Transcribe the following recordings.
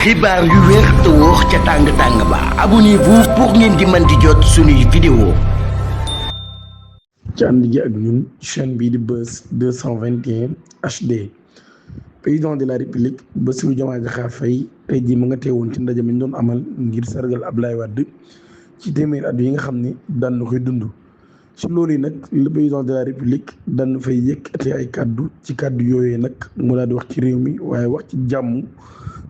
xibaar yu wér te wóor ca tàng-tàng ba abonnez-vous pour ngeen di mën di jot suñuy vidéo ci ànd gi ak ñun chaîne bii di Buzz 221 HD. président de la république Bassirou Diomaye Diakhar Faye tey jii mu nga teewoon ci ndaje mi ñu doon amal ngir sargal Abdoulaye Wade ci téeméeri at yi nga xam ne daan na koy dund. ci loolu yi nag le président de la république daan na fay yëkkati ay kàddu ci kàddu yooyee nag mu daal di wax ci réew mi waaye wax ci jàmm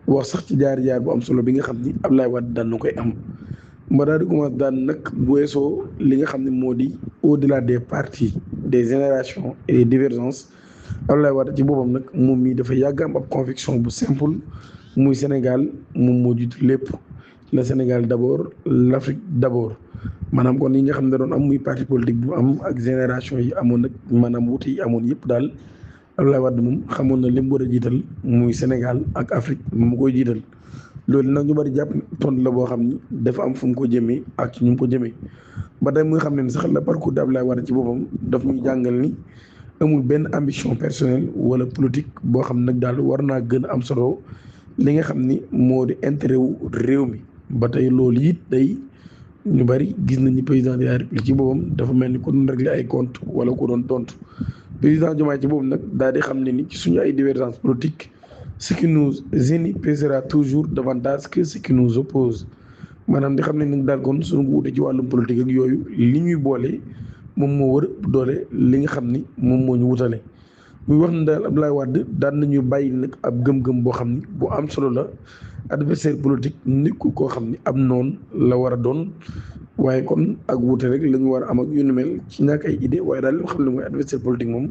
wax sax ci jaar-jaar bu am solo bi nga xam ni Abdoulaye Wade daan na koy am. ma daal di commencé daan nag bu weesoo li nga xam ne moo di au-delà des partis des générations et des divergences Abdoulaye Wade ci boppam nag moom mii dafa yàgg am ab conviction bu simple muy Sénégal moom moo jiitu lépp. le Sénégal d'abord l'Afrique d'abord maanaam kon yi nga xam ne doon am muy parti politique bu am ak génération yi amoon nag maanaam wuute yi amoon yëpp daal Abdoulaye Wade moom xamoon na li mu war a jiital muy Sénégal ak Afrique mu koy jiital. loolu nag ñu bari jàpp tontu la boo xam ni dafa am fu mu ko jëmee ak ci ñu mu ko jëmee ba tey muy xam ne sax la parcours d'Abdoulaye Wade ci boppam daf muy jàngal ni amul benn ambition personnelle wala politique boo xam nag daal war naa gën a am solo li nga xam ni moo di intérêt wu réew mi. ba tey loolu it day ñu bari gis nañu président de la république ci boppam dafa mel ni ko doon régler ay compte wala ko doon tontu président Diomaye ci boppam nag daal di xam ne ni ci suñu ay divergence politique ce qui nous unit pèsera toujours davantage que ce qui nous oppose maanaam di xam ne nag daal kon suñu wuute ci wàllum politique ak yooyu li ñuy boole moom moo war a doole li nga xam ni moom moo ñu wutale. muy wax ne daal Abdoulaye Wade daan nañu bàyyi nag ab gëm-gëm boo xam ni bu am solo la adversaire politique nit ku koo xam ni ab noon la war a doon waaye kon ak wuute rek la ñu war a am ak yu nu mel ci ñàkk ay idée waaye daal li nga xam ne mooy adversaire politique moom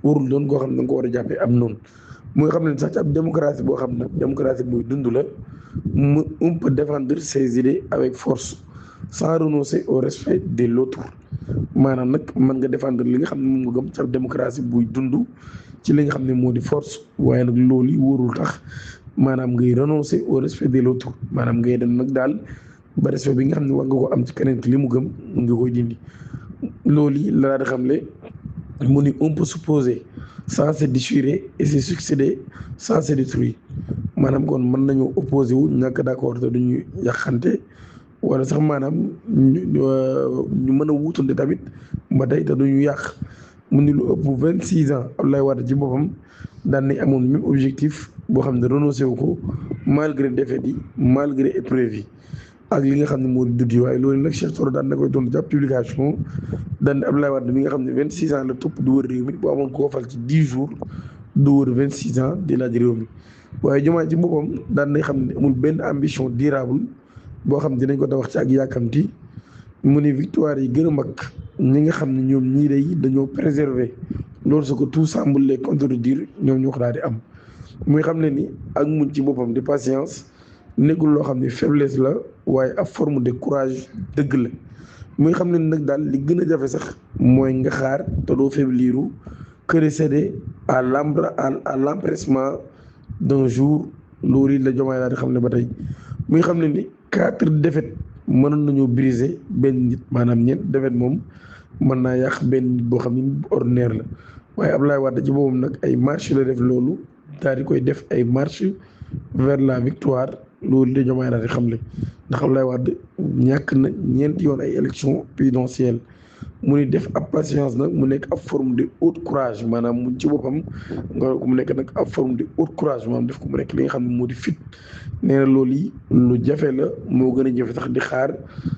warul doon koo xam ne da nga ko war a jàppee ab noonu. muy xam ne sax ci ab démocratie boo xam ne démocratie buy dund la mu on peut défendre ses idées avec force sans renoncer au respect de l'autre maanaam nag mën nga défendre li nga xam ne moom nga gëm ci ab démocratie buy dund ci li nga xam ne moo di force waaye nag loolu yi warul tax maanaam ngay renoncer au respect de l'autre maanaam ngay dem nag daal ba respect bi nga xam ne war nga ko am ci keneen ki li mu gëm nga koy dindi. loolu yi la daal di xam le mu ni on peut s'opposer sans se déchirer et se succéder sans se détruire maanaam kon mën nañu opposé wu ñàkk d'accord te duñu yàqante wala sax maanaam ñu mën a wuutante tamit ba tey te duñu yàq. mu ni lu ëpp 26 ans Abdoulaye Wade ci boppam daan nañ amoon même objectif boo xam ne renoncé wu ko malgré défaite yi malgré épreuve yi ak li nga xam ne moo di duddi waaye loolu nag Cheikh Thioro daan na koy doon jàpp publication daan ne Abdoulaye Wade mi nga xam ne 26 ans la topp du wër réew mi boo amoon koo fal ci 10 jours du wër 26 ans di laaj réew mi waaye Diomaye ci boppam daan nañ xam ne amul benn ambition durable boo xam ne dinañ ko tabax ci ak yàkkamti mu ni victoire yi gën a mag ñi nga xam ne ñoom ñii day dañoo préserver loolu ce que tout semble les contredire ñoom ñoo ko daal di am. muy xam ne ni ak muñ ci boppam di patience nekkul loo xam ne faiblesse la waaye ab forme de courage dëgg la muy xam ne nag daal li gën a jafe sax mooy nga xaar te doo faibliru que de céder à l'empressement d'un jour loolu la Diomaye daal di xam ne ba tey muy xam ne ni 4 défaites mënoon nañoo briser benn nit maanaam ñeent défaite moom mën naa yàq benn nit boo xam ne ordinaire la waaye Abdoulaye Wade ci boppam nag ay marche la def loolu daal di koy def ay marche vers la victoire loolu de Diomaye daal di xamle ndax Abdoulaye Wade ñàkk na ñeenti yoon ay élections présidentielles mu ni def ab patience nag mu nekk ab forme de haut courage maanaam mu ci boppam nga ko mu nekk nag ab forme de haut courage maanaam def ko mu nekk li nga xam ne moo di fit nee na loolu yi lu jafe la moo gën a jafe sax di xaar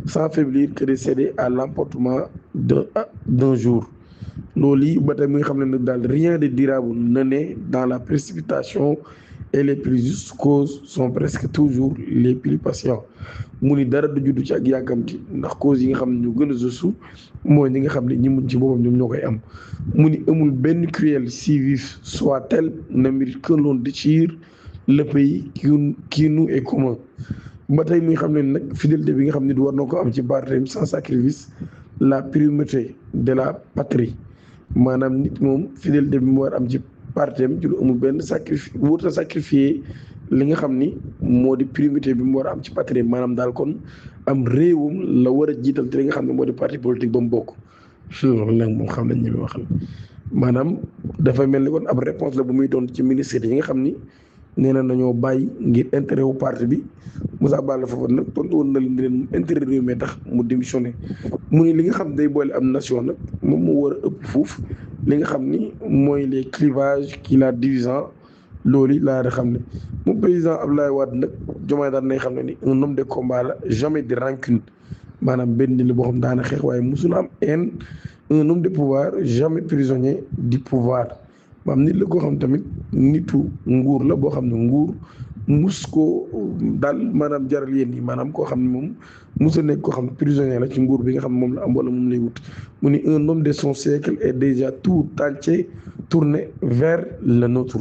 sans faiblir que de céder à l'emportement d'un jour. loolu yi ba tey muy xam ne nag daal rien de durable ne naît dans la précipitation et les plus justes causes sont presque toujours les plus patients mu ni dara du juddu ci ak yàkkamti ndax causes yi nga xam ne ñu gën a justu mooy ñi nga xam ne ñi mun ci boppam ñoom ñoo koy am. mu ni amul benn cruel si vif soit-elle ne mérite que l'on déchire le pays qui nous est commun. ba tey muy xam ne nag fidélité bi nga xam ne du war na ko am ci partem sans sacrifice la primauté de la patrie maanaam nit moom fidélité bi mu war am ci partem ci lu amul benn wut a sacrifier li nga xam ni moo di primauté bi mu war a am ci patrie maanaam daal kon am réewum la war a jiital te li nga xam ne moo di parti politique ba mu bokk loolu nag moom xam nañ ñi muy waxal maanaam dafa mel ni kon ab réponse la bu muy doon ci ministère yi nga xam ni nee na nañoo bàyyi ngir intérêt wu parti bi Moussa Balla Fofana nag tontu woon na leen intérêt réew mi tax mu démissionné mu ni li nga xam day boole am nation nag moom moo war a ëpp fuuf li nga xam ni mooy les clivages qui la divisent loolu laa da xam ne moom président Abdoulaye Wade nag Diomaye daan nay xam ne ni un homme de combat la jamais de rancune maanaam benn li boo xam daana xeex waaye musul am haine un homme de pouvoir jamais prisonnier du pouvoir maanaam nit la koo xam tamit nitu nguur la boo xam ne nguur mus ko daal maanaam jaral yéen yi maanaam koo xam ne moom musa nekk koo xam ne prisonnier la ci nguur bi nga xam ne moom la am wala moom lay wut mu ni un homme de son siècle est déjà tout entier tourné vers le nôtre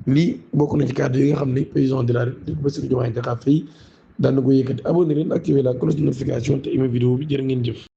lii bokk na ci kàddu yi nga xam ne président de la République Bassirou Diomaye Diakhar Faye daan na ko yëkkati abonné leen activer la cloche de notification te aimé vidéo bi jërë ngeen jëf